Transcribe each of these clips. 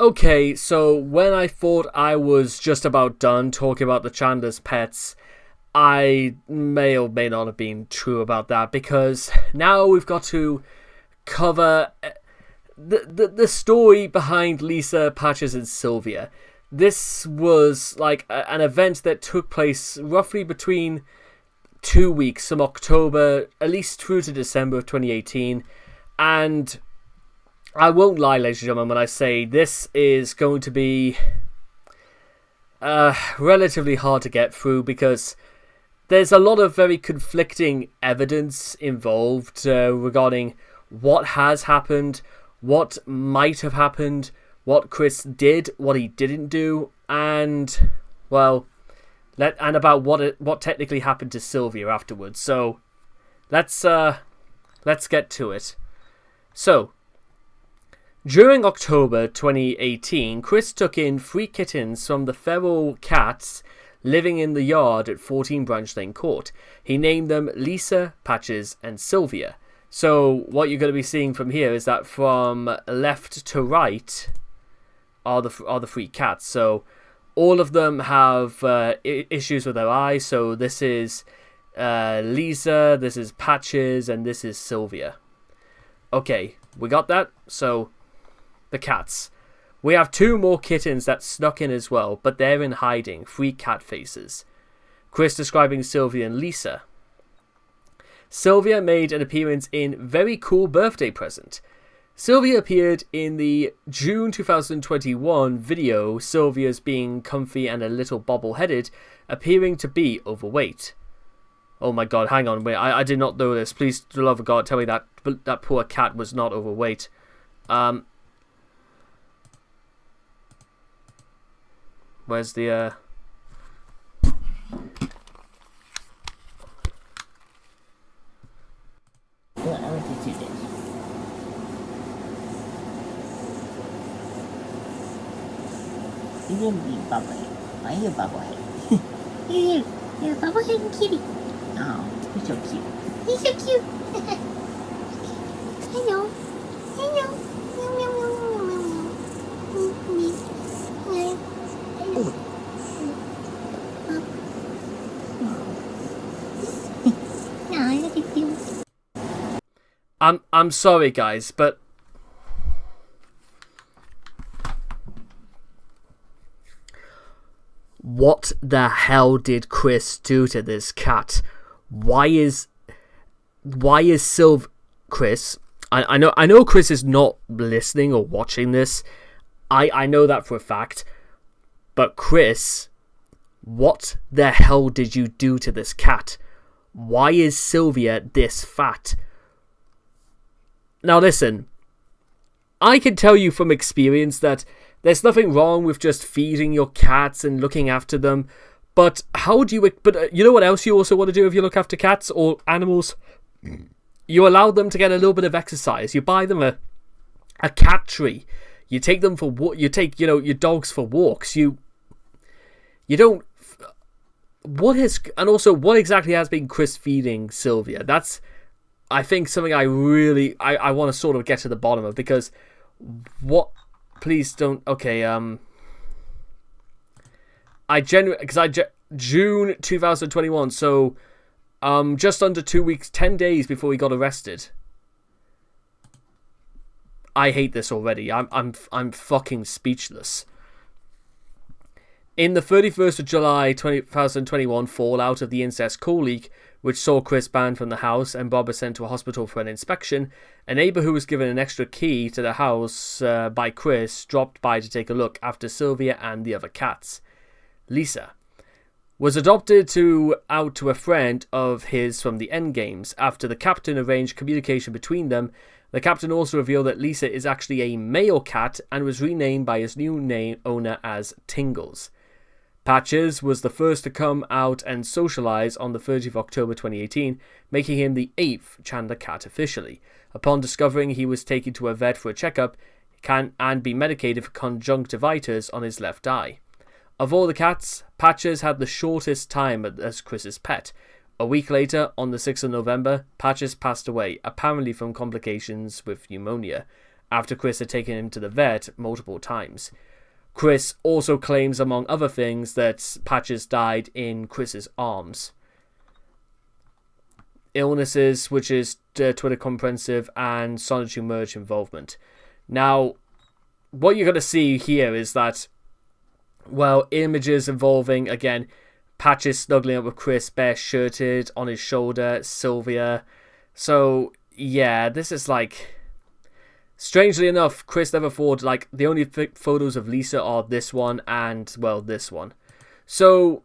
Okay, so when I thought I was just about done talking about the Chandler's pets, I may or may not have been true about that, because now we've got to cover the story behind Liza, Patches, and Sylvia. This was like an event that took place roughly between 2 weeks, from October at least through to December of 2018, and I won't lie, ladies and gentlemen, when I say this is going to be relatively hard to get through, because there's a lot of very conflicting evidence involved regarding what has happened, what might have happened, what Chris did, what he didn't do, and, well, about what technically happened to Sylvia afterwards. So let's get to it. So, during October 2018, Chris took in 3 kittens from the feral cats living in the yard at 14 Branch Lane Court. He named them Liza, Patches, and Sylvia. So what you're going to be seeing from here is that from left to right are the 3 cats. So all of them have issues with their eyes. So this is Liza, this is Patches, and this is Sylvia. Okay, we got that? So the cats. We have 2 more kittens that snuck in as well, but they're in hiding. 3 cat faces. Chris describing Sylvia and Liza. Sylvia made an appearance in Very Cool Birthday Present. Sylvia appeared in the June 2021 video Sylvia's being comfy and a little bobble-headed, appearing to be overweight. Oh my god, hang on, wait, I did not know this. Please, for the love of God, tell me that poor cat was not overweight. Where's the, Yeah, I want to see this. You didn't be bubblehead. Why are you bubblehead? You're a bubblehead kitty. Oh, you're so cute. You're so cute. Hello. Hello. Meow, meow, meow, meow, meow, meow. Hello. Hello. Oh, look at you. I'm sorry, guys, but what the hell did Chris do to this cat? Why is Chris? I know Chris is not listening or watching this. I know that for a fact. But Chris, what the hell did you do to this cat? Why is Sylvia this fat? Now listen, I can tell you from experience that there's nothing wrong with just feeding your cats and looking after them, but how do you... But you know what else you also want to do if you look after cats or animals? You allow them to get a little bit of exercise. You buy them a cat tree. You take them for... You take, your dogs for walks. You don't... What exactly has been Chris feeding Sylvia? That's, I think, something I want to sort of get to the bottom of, because what... Please don't... Okay, June 2021, so just under 2 weeks, 10 days before he got arrested. I hate this already. I'm fucking speechless. In the 31st of July 2021 fallout of the incest call leak, which saw Chris banned from the house and Bob was sent to a hospital for an inspection, a neighbour who was given an extra key to the house by Chris dropped by to take a look after Sylvia and the other cats. Liza was adopted out to a friend of his from the Endgames. After the captain arranged communication between them, the captain also revealed that Liza is actually a male cat and was renamed by his new owner as Tingles. Patches was the first to come out and socialise on the 30th of October 2018, making him the 8th Chandler cat officially. Upon discovering he was taken to a vet for a checkup and be medicated for conjunctivitis on his left eye. Of all the cats, Patches had the shortest time as Chris's pet. A week later, on the 6th of November, Patches passed away, apparently from complications with pneumonia. after Chris had taken him to the vet multiple times. Chris also claims, among other things, that Patches died in Chris's arms. Illnesses, which is Twitter comprehensive, and solitary merge involvement. Now, what you're going to see here is that, well, images involving, again, Patches snuggling up with Chris, bare shirted, on his shoulder, Sylvia. So, yeah, this is like... Strangely enough, Chris never thought, like, the only photos of Liza are this one and, well, this one. So,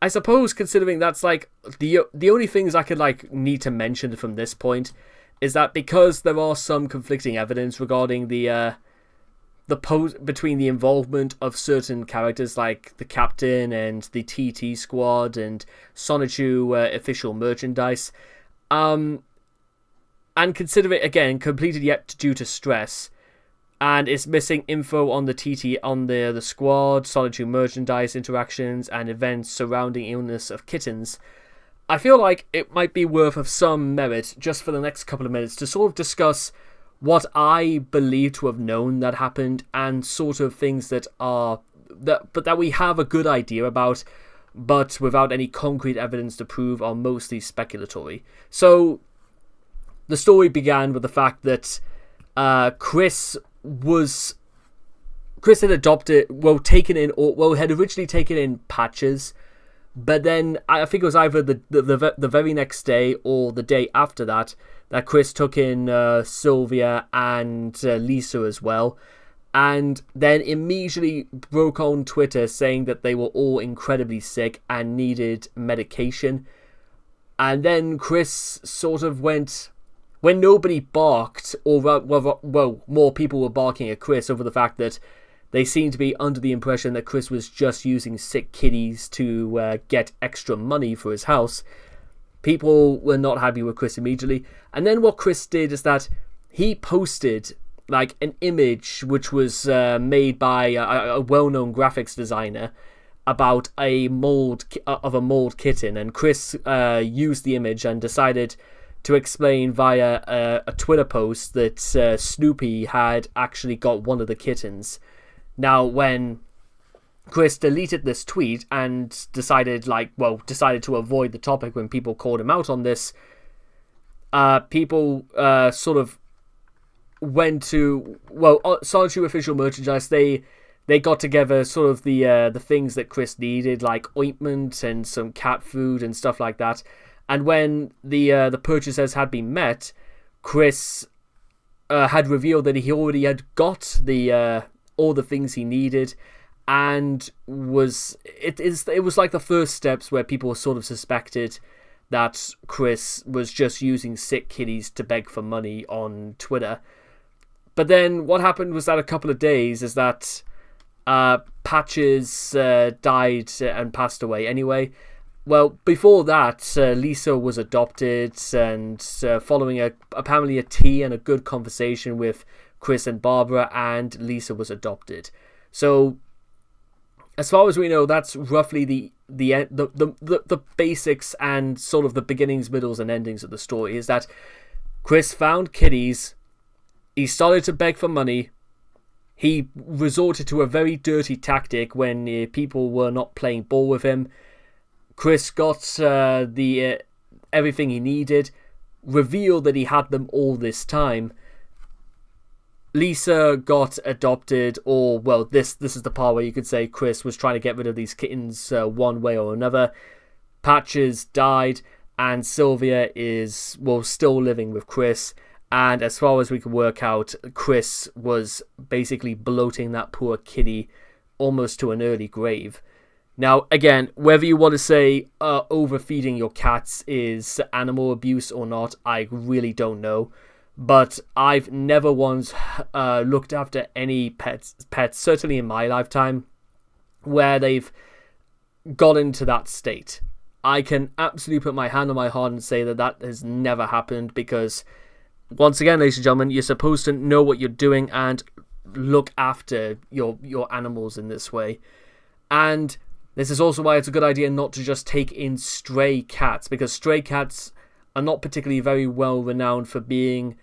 I suppose, considering that's, like, the only things I could, like, need to mention from this point is that because there are some conflicting evidence regarding the between the involvement of certain characters like the Captain and the TT Squad and Sonichu official merchandise, and consider it, again, completed yet due to stress, and it's missing info on the TT, on the squad, solitary merchandise interactions, and events surrounding illness of kittens, I feel like it might be worth of some merit, just for the next couple of minutes, to sort of discuss what I believe to have known that happened, and sort of things that are, that we have a good idea about, but without any concrete evidence to prove are mostly speculatory. So, the story began with the fact that Chris had adopted, had originally taken in Patches, but then I think it was either the very next day or the day after that Chris took in Sylvia and Liza as well, and then immediately broke on Twitter saying that they were all incredibly sick and needed medication. And then Chris sort of went... When nobody barked, or well, more people were barking at Chris over the fact that they seemed to be under the impression that Chris was just using sick kitties to get extra money for his house, people were not happy with Chris immediately. And then what Chris did is that he posted like an image which was made by a well-known graphics designer about a mold kitten, and Chris used the image and decided to explain via a Twitter post that Snoopy had actually got one of the kittens. Now, when Chris deleted this tweet and decided to avoid the topic when people called him out on this, people sort of went to, Solitary Official Merchandise, they got together sort of the things that Chris needed, like ointment and some cat food and stuff like that. And when the purchases had been met, Chris had revealed that he already had got all the things he needed, and it was like the first steps where people sort of suspected that Chris was just using sick kitties to beg for money on Twitter. But then what happened was that a couple of days is that Patches died and passed away anyway. Well, before that, Liza was adopted, and following apparently a tea and a good conversation with Chris and Barbara, and Liza was adopted. So, as far as we know, that's roughly the basics and sort of the beginnings, middles, and endings of the story. Is that Chris found kitties, he started to beg for money, he resorted to a very dirty tactic when people were not playing ball with him. Chris got everything he needed, revealed that he had them all this time. Liza got adopted, or, well, this is the part where you could say Chris was trying to get rid of these kittens one way or another. Patches died, and Sylvia is, well, still living with Chris. And as far as we can work out, Chris was basically bloating that poor kitty almost to an early grave. Now, again, whether you want to say overfeeding your cats is animal abuse or not, I really don't know. But I've never once looked after any pets, certainly in my lifetime, where they've got into that state. I can absolutely put my hand on my heart and say that has never happened, because, once again, ladies and gentlemen, you're supposed to know what you're doing and look after your animals in this way. And this is also why it's a good idea not to just take in stray cats, because stray cats are not particularly very well renowned for being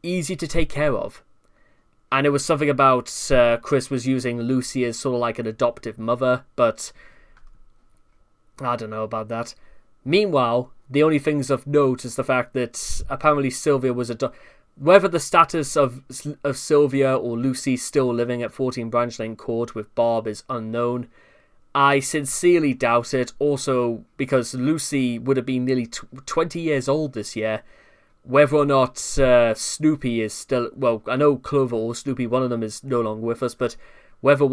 easy to take care of. And it was something about Chris was using Lucy as sort of like an adoptive mother, but I don't know about that. Meanwhile, the only things of note is the fact that apparently Sylvia was whether the status of Sylvia or Lucy still living at 14 Branch Lane Court with Bob is unknown. I sincerely doubt it, also because Lucy would have been nearly 20 years old this year. Whether or not Snoopy is still... Well, I know Clover or Snoopy, one of them is no longer with us, but whether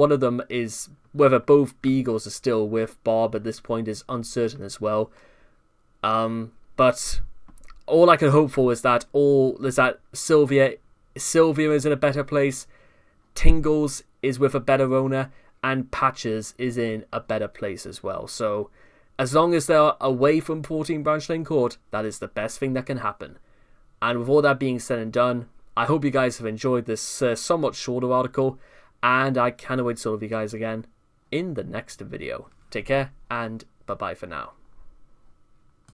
both Beagles are still with Bob at this point is uncertain as well. But all I can hope for is that Sylvia is in a better place, Tingles is with a better owner, and Patches is in a better place as well. So as long as they're away from 14 Branch Lane Court, that is the best thing that can happen. And with all that being said and done, I hope you guys have enjoyed this somewhat shorter article, and I can't wait to see all of you guys again in the next video. Take care, and bye-bye for now.